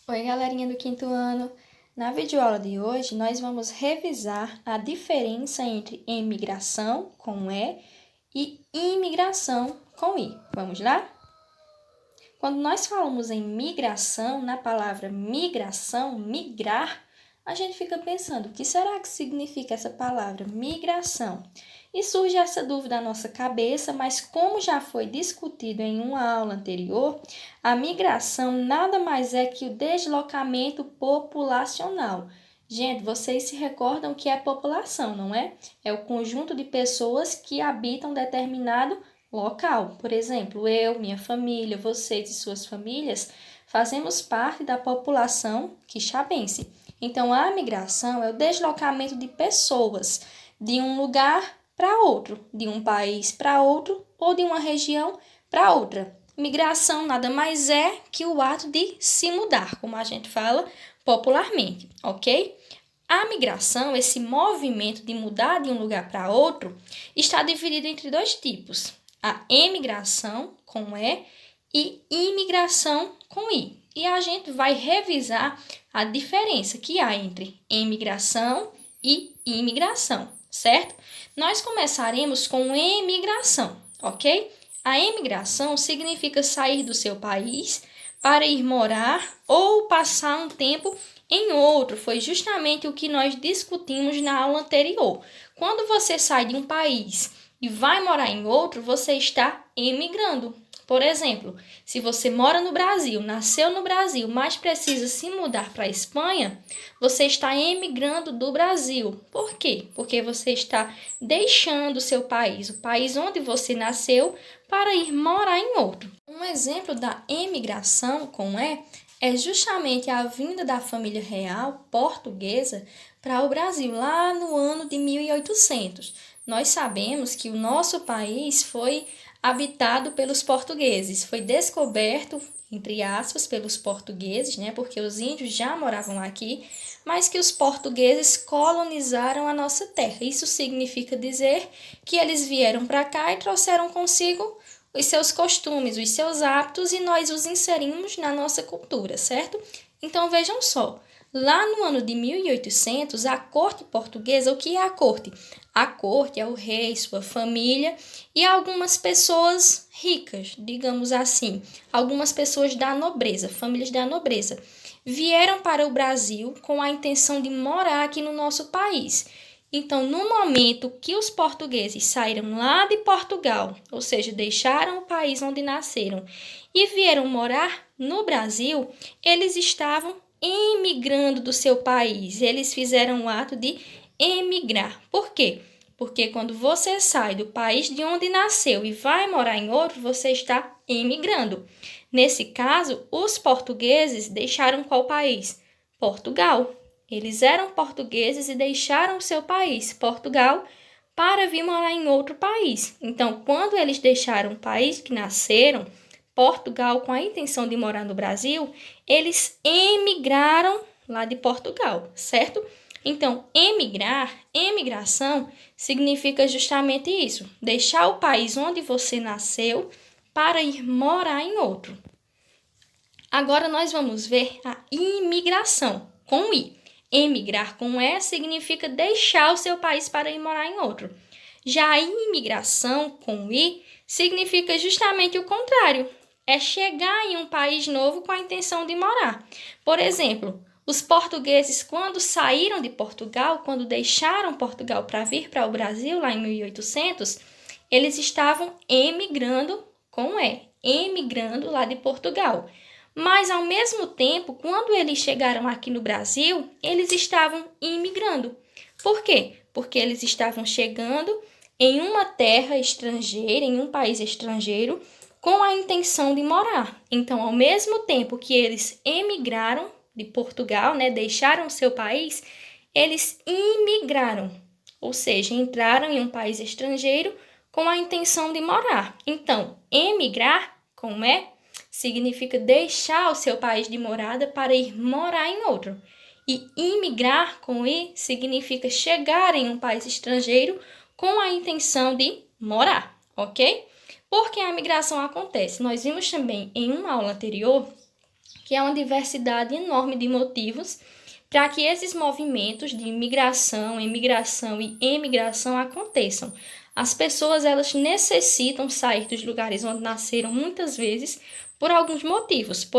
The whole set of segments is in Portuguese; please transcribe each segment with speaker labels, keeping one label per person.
Speaker 1: Oi, galerinha do quinto ano! Na videoaula de hoje, nós vamos revisar a diferença entre emigração, com E imigração, com I. Vamos lá? Quando nós falamos em migração, na palavra migração, migrar, a gente fica pensando, o que será que significa essa palavra, migração? E surge essa dúvida na nossa cabeça, mas como já foi discutido em uma aula anterior, a migração nada mais é que o deslocamento populacional. Gente, vocês se recordam que é população, não é? É o conjunto de pessoas que habitam determinado local. Por exemplo, eu, minha família, vocês e suas famílias fazemos parte da população quixabense. Então, a migração é o deslocamento de pessoas de um lugar para outro, de um país para outro ou de uma região para outra. Migração nada mais é que o ato de se mudar, como a gente fala popularmente, ok? A migração, esse movimento de mudar de um lugar para outro, está dividido entre dois tipos: a emigração, com e imigração, com I. E a gente vai revisar a diferença que há entre emigração e imigração, certo? Nós começaremos com emigração, ok? A emigração significa sair do seu país para ir morar ou passar um tempo em outro. Foi justamente o que nós discutimos na aula anterior. Quando você sai de um país e vai morar em outro, você está emigrando. Por exemplo, se você mora no Brasil, nasceu no Brasil, mas precisa se mudar para a Espanha, você está emigrando do Brasil. Por quê? Porque você está deixando o seu país, o país onde você nasceu, para ir morar em outro. Um exemplo da emigração com é justamente a vinda da família real portuguesa para o Brasil, lá no ano de 1800. Nós sabemos que o nosso país foi habitado pelos portugueses, foi descoberto, entre aspas, pelos portugueses, né, porque os índios já moravam aqui, mas que os portugueses colonizaram a nossa terra. Isso significa dizer que eles vieram para cá e trouxeram consigo os seus costumes, os seus hábitos, e nós os inserimos na nossa cultura, certo? Então, vejam só, lá no ano de 1800, a corte portuguesa, o que é a corte? A corte é o rei, sua família e algumas pessoas ricas, digamos assim, algumas pessoas da nobreza, famílias da nobreza, vieram para o Brasil com a intenção de morar aqui no nosso país. Então, no momento que os portugueses saíram lá de Portugal, ou seja, deixaram o país onde nasceram e vieram morar no Brasil, eles estavam emigrando do seu país. Eles fizeram o ato de emigrar. Por quê? Porque quando você sai do país de onde nasceu e vai morar em outro, você está emigrando. Nesse caso, os portugueses deixaram qual país? Portugal. Eles eram portugueses e deixaram o seu país, Portugal, para vir morar em outro país. Então, quando eles deixaram o país que nasceram, Portugal, com a intenção de morar no Brasil, eles emigraram lá de Portugal, certo? Então, emigração, significa justamente isso: deixar o país onde você nasceu para ir morar em outro. Agora nós vamos ver a imigração, com I. Emigrar com E significa deixar o seu país para ir morar em outro. Já a imigração, com I, significa justamente o contrário. É chegar em um país novo com a intenção de morar. Por exemplo, os portugueses, quando saíram de Portugal, quando deixaram Portugal para vir para o Brasil, lá em 1800, eles estavam emigrando com E, emigrando lá de Portugal. Mas, ao mesmo tempo, quando eles chegaram aqui no Brasil, eles estavam imigrando. Por quê? Porque eles estavam chegando em uma terra estrangeira, em um país estrangeiro, com a intenção de morar. Então, ao mesmo tempo que eles emigraram de Portugal, né, deixaram seu país, eles imigraram, ou seja, entraram em um país estrangeiro com a intenção de morar. Então, emigrar, como significa deixar o seu país de morada para ir morar em outro. E imigrar, com I, significa chegar em um país estrangeiro com a intenção de morar, ok? Por que a migração acontece? Nós vimos também em uma aula anterior que há uma diversidade enorme de motivos para que esses movimentos de migração, imigração e emigração aconteçam. As pessoas, elas necessitam sair dos lugares onde nasceram muitas vezes por alguns motivos.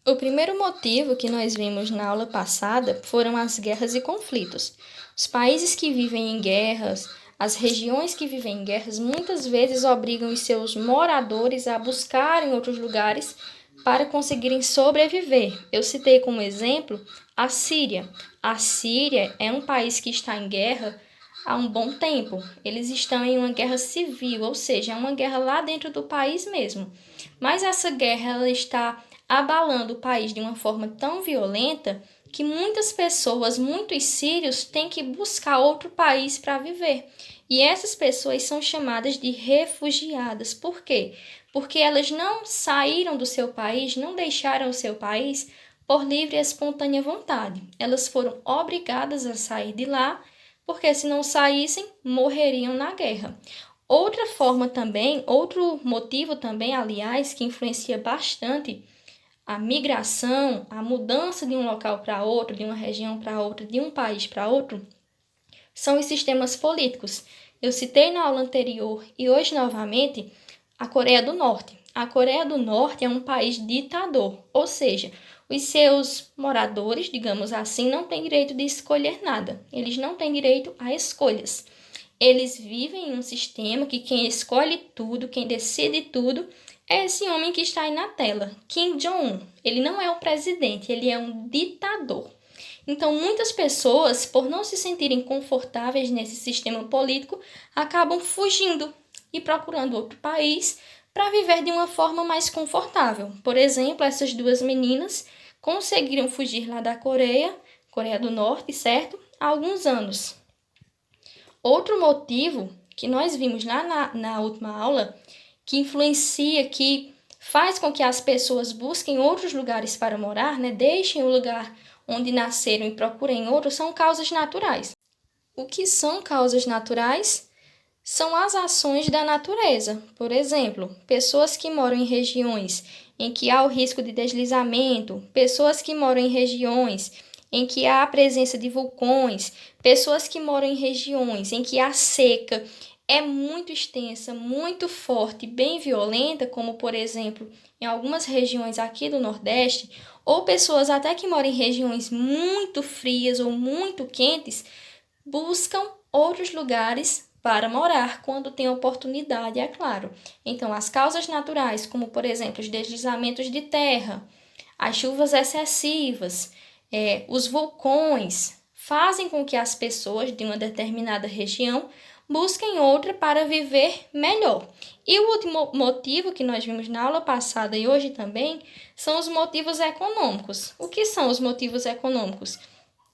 Speaker 1: O primeiro motivo que nós vimos na aula passada foram as guerras e conflitos. Os países que vivem em guerras, as regiões que vivem em guerras, muitas vezes obrigam os seus moradores a buscarem outros lugares para conseguirem sobreviver. Eu citei como exemplo a Síria. A Síria é um país que está em guerra há um bom tempo. Eles estão em uma guerra civil, ou seja, é uma guerra lá dentro do país mesmo. Mas essa guerra ela está abalando o país de uma forma tão violenta que muitas pessoas, muitos sírios, têm que buscar outro país para viver. E essas pessoas são chamadas de refugiadas. Por quê? Porque elas não saíram do seu país, não deixaram o seu país por livre e espontânea vontade. Elas foram obrigadas a sair de lá, porque se não saíssem, morreriam na guerra. Outra forma também, outro motivo também, aliás, que influencia bastante a migração, a mudança de um local para outro, de uma região para outra, de um país para outro, são os sistemas políticos. Eu citei na aula anterior e hoje novamente a Coreia do Norte. A Coreia do Norte é um país ditador, ou seja, os seus moradores, digamos assim, não têm direito de escolher nada. Eles não têm direito a escolhas. Eles vivem em um sistema que quem escolhe tudo, quem decide tudo, é esse homem que está aí na tela, Kim Jong-un. Ele não é um presidente, ele é um ditador. Então, muitas pessoas, por não se sentirem confortáveis nesse sistema político, acabam fugindo e procurando outro país para viver de uma forma mais confortável. Por exemplo, essas duas meninas conseguiram fugir lá da Coreia do Norte, certo? Há alguns anos. Outro motivo que nós vimos lá na última aula, que influencia, que faz com que as pessoas busquem outros lugares para morar, né? Deixem o lugar onde nasceram e procurem outros, são causas naturais. O que são causas naturais? São as ações da natureza. Por exemplo, pessoas que moram em regiões em que há o risco de deslizamento, pessoas que moram em regiões em que há a presença de vulcões, pessoas que moram em regiões em que a seca é muito extensa, muito forte, bem violenta, como por exemplo em algumas regiões aqui do Nordeste, ou pessoas até que moram em regiões muito frias ou muito quentes, buscam outros lugares para morar quando tem oportunidade, é claro. Então, as causas naturais, como por exemplo os deslizamentos de terra, as chuvas excessivas, os vulcões, fazem com que as pessoas de uma determinada região busquem outra para viver melhor. E o último motivo que nós vimos na aula passada e hoje também são os motivos econômicos. O que são os motivos econômicos?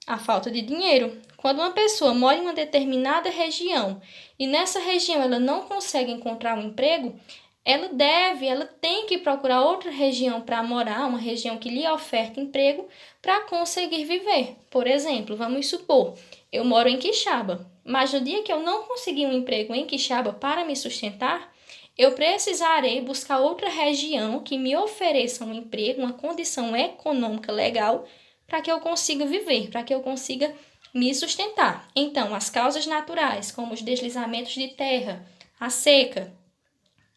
Speaker 1: A falta de dinheiro. Quando uma pessoa mora em uma determinada região e nessa região ela não consegue encontrar um emprego, ela tem que procurar outra região para morar, uma região que lhe oferte emprego para conseguir viver. Por exemplo, vamos supor, eu moro em Quixaba, mas no dia que eu não conseguir um emprego em Quixaba para me sustentar, eu precisarei buscar outra região que me ofereça um emprego, uma condição econômica legal, para que eu consiga viver, para que eu consiga me sustentar. Então, as causas naturais, como os deslizamentos de terra, a seca,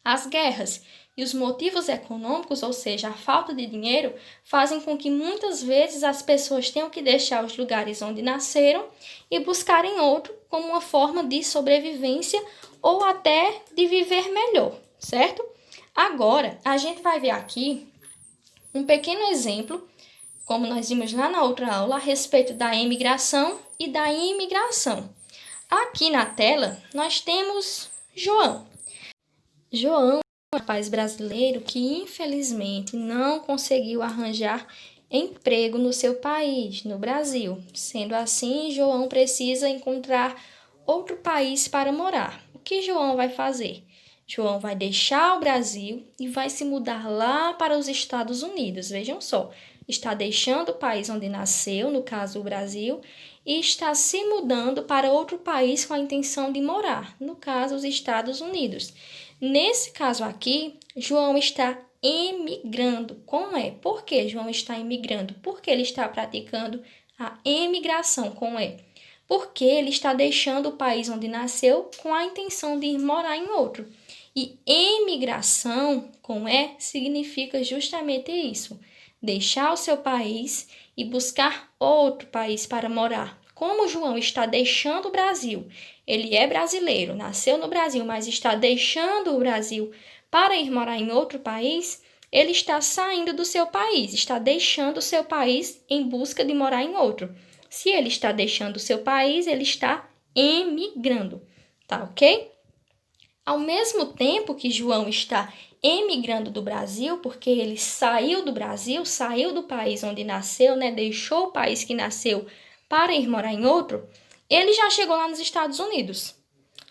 Speaker 1: as guerras e os motivos econômicos, ou seja, a falta de dinheiro, fazem com que muitas vezes as pessoas tenham que deixar os lugares onde nasceram e buscarem outro como uma forma de sobrevivência ou até de viver melhor, certo? Agora, a gente vai ver aqui um pequeno exemplo, como nós vimos lá na outra aula, a respeito da emigração e da imigração. Aqui na tela, nós temos João. João é um rapaz brasileiro que, infelizmente, não conseguiu arranjar emprego no seu país, no Brasil. Sendo assim, João precisa encontrar outro país para morar. O que João vai fazer? João vai deixar o Brasil e vai se mudar lá para os Estados Unidos. Vejam só, está deixando o país onde nasceu, no caso o Brasil, e está se mudando para outro país com a intenção de morar, no caso os Estados Unidos. Nesse caso aqui, João está emigrando com E. Por que João está emigrando? Porque ele está praticando a emigração com E. Porque ele está deixando o país onde nasceu com a intenção de ir morar em outro. E emigração com E significa justamente isso: deixar o seu país e buscar outro país para morar. Como João está deixando o Brasil, ele é brasileiro, nasceu no Brasil, mas está deixando o Brasil para ir morar em outro país, ele está saindo do seu país, está deixando o seu país em busca de morar em outro. Se ele está deixando o seu país, ele está emigrando, tá ok? Ao mesmo tempo que João está emigrando do Brasil, porque ele saiu do Brasil, saiu do país onde nasceu, né? Deixou o país que nasceu para ir morar em outro, ele já chegou lá nos Estados Unidos,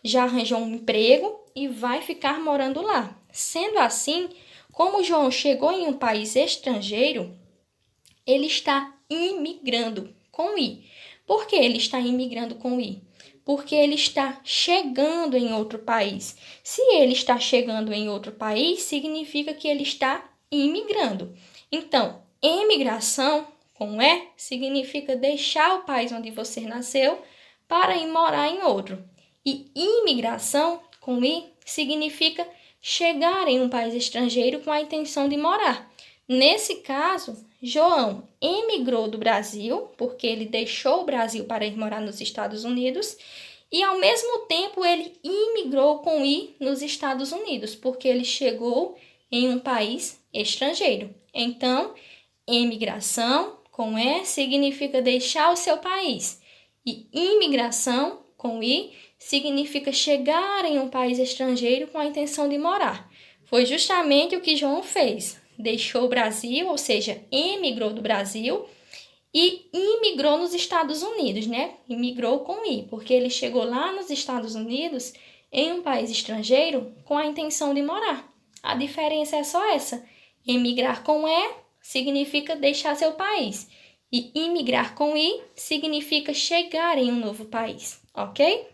Speaker 1: já arranjou um emprego e vai ficar morando lá. Sendo assim, como João chegou em um país estrangeiro, ele está imigrando com I. Por que ele está imigrando com I? Porque ele está chegando em outro país. Se ele está chegando em outro país, significa que ele está imigrando. Então, emigração com E significa deixar o país onde você nasceu para ir morar em outro. E imigração com I significa chegar em um país estrangeiro com a intenção de morar. Nesse caso, João emigrou do Brasil, porque ele deixou o Brasil para ir morar nos Estados Unidos, e ao mesmo tempo ele imigrou com I nos Estados Unidos, porque ele chegou em um país estrangeiro. Então, emigração com E significa deixar o seu país, e imigração com I significa chegar em um país estrangeiro com a intenção de morar. Foi justamente o que João fez. Deixou o Brasil, ou seja, emigrou do Brasil e imigrou nos Estados Unidos, né? Imigrou com I, porque ele chegou lá nos Estados Unidos, em um país estrangeiro, com a intenção de morar. A diferença é só essa. Emigrar com E significa deixar seu país. E imigrar com I significa chegar em um novo país, ok?